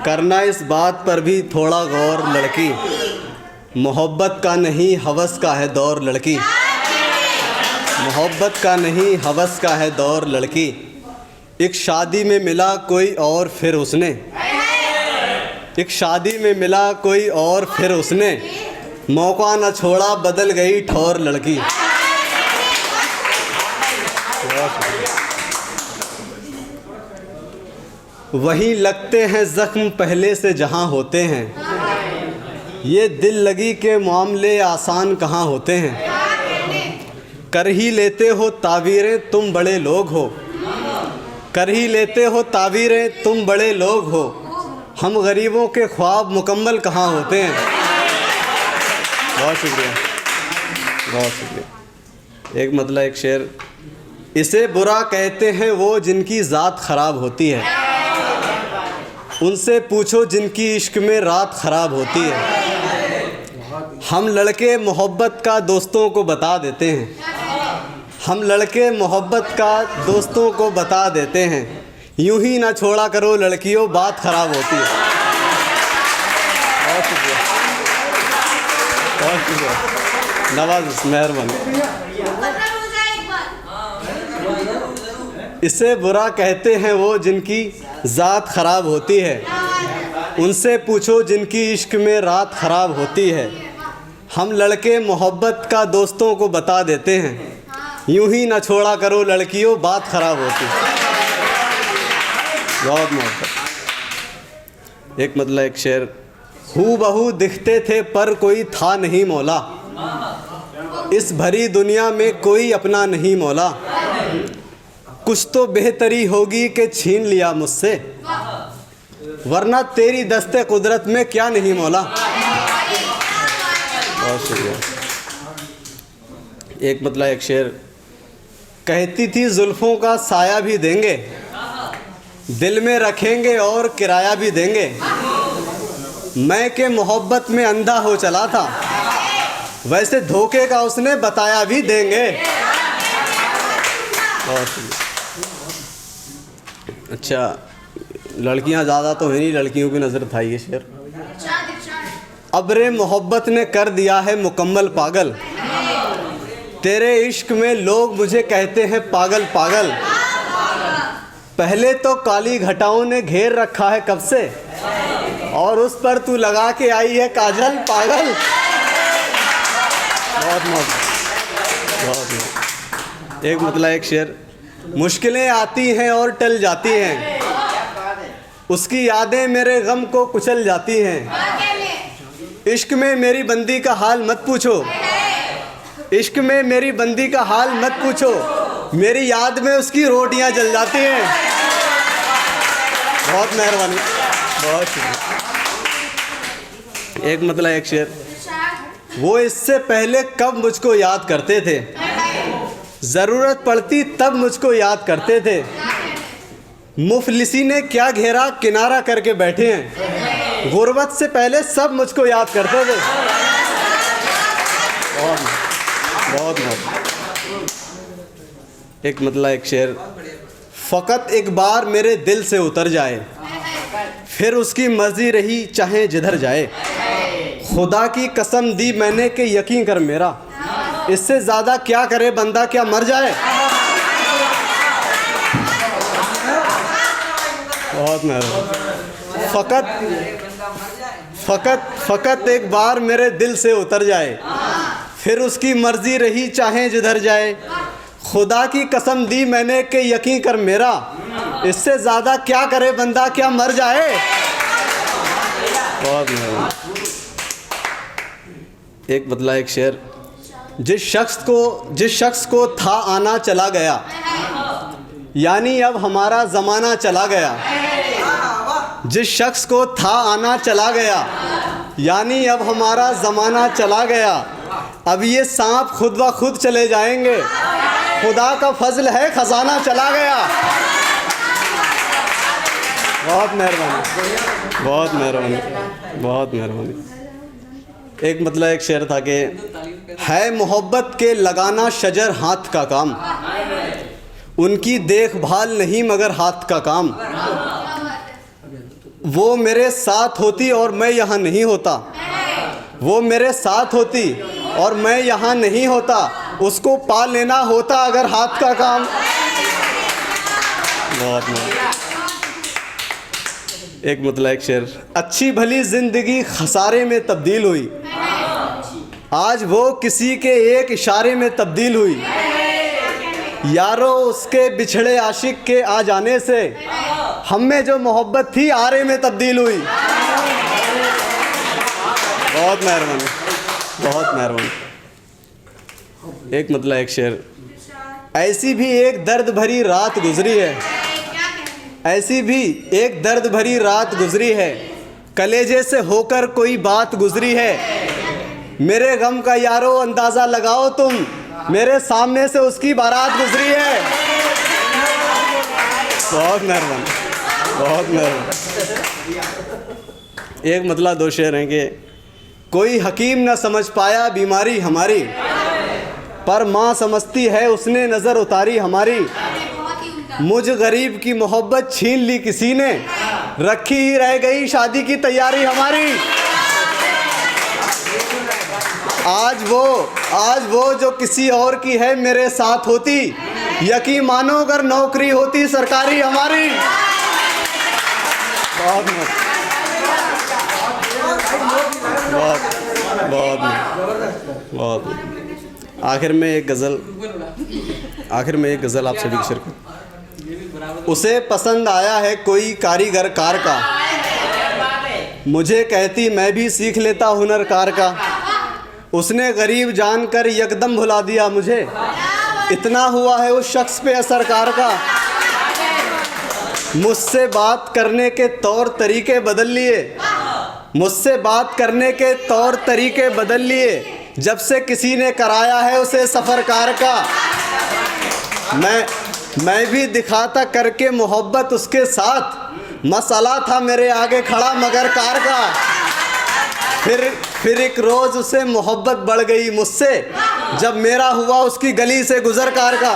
करना इस बात पर भी थोड़ा गौर लड़की, मोहब्बत का नहीं हवस का है दौर लड़की, मोहब्बत का नहीं हवस का है दौर लड़की। एक शादी में मिला कोई और फिर उसने, एक शादी में मिला कोई और फिर उसने, मौका न छोड़ा बदल गई ठौर लड़की। वहीं लगते हैं ज़ख्म पहले से जहां होते हैं, ये दिल लगी के मामले आसान कहाँ होते हैं। कर ही लेते हो ताबीरें तुम बड़े लोग हो, कर ही लेते हो ताबीरें तुम बड़े लोग हो, हम गरीबों के ख्वाब मुकम्मल कहाँ होते हैं। बहुत शुक्रिया, बहुत शुक्रिया। एक मतलब एक शेर, इसे बुरा कहते हैं वो जिनकी ज़ात ख़राब होती है, उनसे पूछो जिनकी इश्क में रात ख़राब होती है। हम लड़के मोहब्बत का दोस्तों को बता देते हैं, हम लड़के मोहब्बत का दोस्तों को बता देते हैं, यूं ही ना छोड़ा करो लड़कियों बात ख़राब होती है। बहुत शुक्रिया, बहुत शुक्रिया, नवाज मेहरबानी। इसे बुरा कहते हैं वो जिनकी ज़ात ख़राब होती है, उनसे पूछो जिनकी इश्क में रात ख़राब होती है। हम लड़के मोहब्बत का दोस्तों को बता देते हैं, यूं ही ना छोड़ा करो लड़कियों बात ख़राब होती है। बहुत मोहब्बत। एक मतलब एक शेर, हू बहू दिखते थे पर कोई था नहीं मौला, इस भरी दुनिया में कोई अपना नहीं मौला, कुछ तो बेहतरी होगी कि छीन लिया मुझसे, वरना तेरी दस्ते कुदरत में क्या नहीं मौला। बहुत शुक्रिया। एक मतलब एक शेर, कहती थी जुल्फ़ों का साया भी देंगे, दिल में रखेंगे और किराया भी देंगे, मैं के मोहब्बत में अंधा हो चला था, वैसे धोखे का उसने बताया भी देंगे। बहुत शुक्रिया। अच्छा, लड़कियां ज़्यादा तो है नहीं, लड़कियों की नज़र था ये शेर। अब्रे मोहब्बत ने कर दिया है मुकम्मल पागल, तेरे इश्क में लोग मुझे कहते हैं पागल पागल, पहले तो काली घटाओं ने घेर रखा है कब से, और उस पर तू लगा के आई है काजल पागल। बहुत बहुत। एक मतलब एक शेर, मुश्किलें आती हैं और टल जाती हैं, उसकी यादें मेरे गम को कुचल जाती हैं, इश्क में मेरी बंदी का हाल मत पूछो, इश्क में मेरी बंदी का हाल मत पूछो, मेरी याद में उसकी रोटियां जल जाती हैं। बहुत मेहरबानी, बहुत शुक्रिया। एक मतलब एक शेर, वो इससे पहले कब मुझको याद करते थे, ज़रूरत पड़ती तब मुझको याद करते थे, मुफलिसी ने क्या घेरा किनारा करके बैठे हैं, गुर्बत से पहले सब मुझको याद करते थे। बहुत बहुत बहुत। एक मतलब एक शेर, फ़कत एक बार मेरे दिल से उतर जाए, फिर उसकी मर्जी रही चाहे जिधर जाए, खुदा की कसम दी मैंने कि यकीन कर मेरा, इससे ज़्यादा क्या करे बंदा क्या मर जाए। बहुत मेहरबानी। फ़कत एक बार मेरे दिल से उतर जाए, फिर उसकी मर्ज़ी रही चाहे जिधर जाए, खुदा की कसम दी मैंने कि यकीन कर मेरा, इससे ज़्यादा क्या करे बंदा क्या मर जाए। बहुत मेहरबानी। एक बदला एक शेर, जिस शख्स को था आना चला गया, यानी अब हमारा ज़माना चला गया, जिस शख्स को था आना चला गया, यानी अब हमारा ज़माना चला गया, अब ये सांप खुद ब खुद चले जाएंगे, खुदा का फजल है खजाना चला गया। बहुत मेहरबानी, बहुत मेहरबानी, बहुत मेहरबानी। एक मतलब एक शेर था कि है मोहब्बत के लगाना शजर हाथ का काम, उनकी देखभाल नहीं मगर हाथ का काम, वो मेरे साथ होती और मैं यहाँ नहीं होता, वो मेरे साथ होती और मैं यहाँ नहीं होता, उसको पा लेना होता अगर हाथ का काम। बहुत एक मतलब एक शेर, अच्छी भली जिंदगी खसारे में तब्दील हुई, आज वो किसी के एक इशारे में तब्दील हुई। यारो उसके बिछड़े आशिक के आ जाने से हम में जो मोहब्बत थी आरे में तब्दील हुई। बहुत मेहरबानी, बहुत मेहरबानी। एक मतलब एक शेर, ऐसी भी एक दर्द भरी रात गुजरी है, ऐसी भी एक दर्द भरी रात गुजरी है, कलेजे से होकर कोई बात गुजरी है। मेरे गम का यारो अंदाज़ा लगाओ तुम, मेरे सामने से उसकी बारात गुजरी है। बहुत मेहरबानी, बहुत मेहरबानी। एक मतलब दो शेर हैं कि कोई हकीम न समझ पाया बीमारी हमारी, पर माँ समझती है उसने नज़र उतारी हमारी। मुझ गरीब की मोहब्बत छीन ली किसी ने, रखी ही रह गई शादी की तैयारी हमारी। आज वो जो किसी और की है मेरे साथ होती, यकीन मानो अगर नौकरी होती सरकारी हमारी। बहुत बहुत बहुत बहुत। आखिर में एक गज़ल आप सभी की शिरकत। उसे पसंद आया है कोई कारीगर कार का, मुझे कहती मैं भी सीख लेता हुनर कार का। उसने गरीब जानकर यकदम भुला दिया मुझे, इतना हुआ है उस शख्स पे असर कार का। मुझसे बात करने के तौर तरीके बदल लिए, मुझसे बात करने के तौर तरीके बदल लिए, जब से किसी ने कराया है उसे सफ़र कार का। मैं भी दिखाता करके मोहब्बत उसके साथ, मसला था मेरे आगे खड़ा मगर कार का। फिर एक रोज़ उसे मोहब्बत बढ़ गई मुझसे, जब मेरा हुआ उसकी गली से गुज़र कार का।